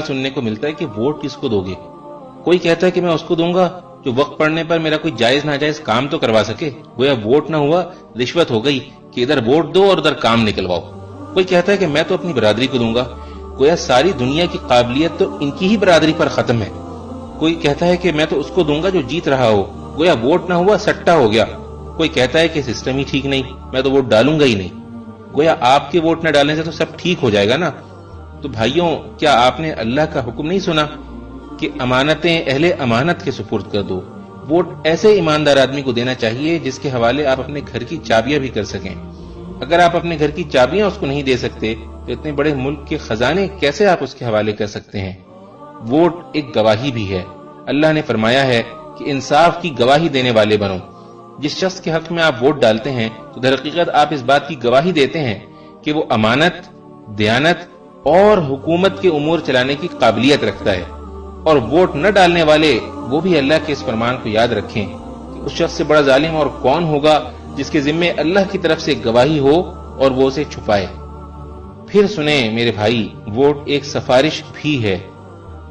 سننے کو ملتا ہے کہ ووٹ کس کو دو گے. کوئی کہتا ہے کہ میں اس کو دوں گا جو وقت پڑنے پر میرا کوئی جائز ناجائز کام تو کروا سکے. گویا ووٹ نہ ہوا رشوت ہو گئی کہ ادھر ووٹ دو اور ادھر کام نکلواؤ. کوئی کہتا ہے کہ میں تو اپنی برادری کو دوں گا. گویا ساری دنیا کی قابلیت تو ان کی ہی برادری پر ختم ہے. کوئی کہتا ہے کہ میں تو اس کو دوں گا جو جیت رہا ہو. گویا ووٹ نہ ہوا سٹا ہو گیا. کوئی کہتا ہے کہ سسٹم ہی ٹھیک نہیں, میں تو ووٹ ڈالوں گا ہی نہیں. گویا آپ کے ووٹ نہ ڈالنے سے تو سب ٹھیک ہو جائے گا نا. تو بھائیوں, کیا آپ نے اللہ کا حکم نہیں سنا کہ امانتیں اہل امانت کے سپرد کر دو؟ ووٹ ایسے ایماندار آدمی کو دینا چاہیے جس کے حوالے آپ اپنے گھر کی چابیاں بھی کر سکیں. اگر آپ اپنے گھر کی چابیاں اس کو نہیں دے سکتے تو اتنے بڑے ملک کے خزانے کیسے آپ اس کے حوالے کر سکتے ہیں؟ ووٹ ایک گواہی بھی ہے. اللہ نے فرمایا ہے کہ انصاف کی گواہی دینے والے بنو. جس شخص کے حق میں آپ ووٹ ڈالتے ہیں تو در حقیقت آپ اس بات کی گواہی دیتے ہیں کہ وہ امانت, دیانت اور حکومت کے امور چلانے کی قابلیت رکھتا ہے. اور ووٹ نہ ڈالنے والے وہ بھی اللہ کے اس فرمان کو یاد رکھیں کہ اس شخص سے بڑا ظالم اور کون ہوگا جس کے ذمے اللہ کی طرف سے گواہی ہو اور وہ اسے چھپائے. پھر سنیں میرے بھائی, ووٹ ایک سفارش بھی ہے.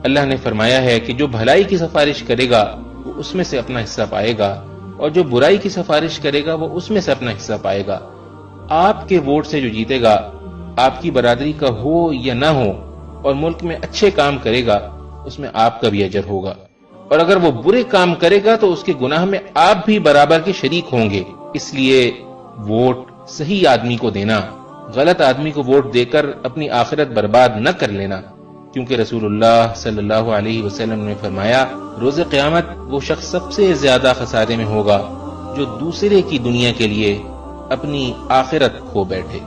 اللہ نے فرمایا ہے کہ جو بھلائی کی سفارش کرے گا وہ اس میں سے اپنا حصہ پائے گا, اور جو برائی کی سفارش کرے گا وہ اس میں سے اپنا حصہ پائے گا. آپ کے ووٹ سے جو جیتے گا, آپ کی برادری کا ہو یا نہ ہو, اور ملک میں اچھے کام کرے گا, اس میں آپ کا بھی اجر ہوگا. اور اگر وہ برے کام کرے گا تو اس کے گناہ میں آپ بھی برابر کے شریک ہوں گے. اس لیے ووٹ صحیح آدمی کو دینا, غلط آدمی کو ووٹ دے کر اپنی آخرت برباد نہ کر لینا. کیونکہ رسول اللہ صلی اللہ علیہ وسلم نے فرمایا, روز قیامت وہ شخص سب سے زیادہ خسارے میں ہوگا جو دوسرے کی دنیا کے لیے اپنی آخرت کھو بیٹھے.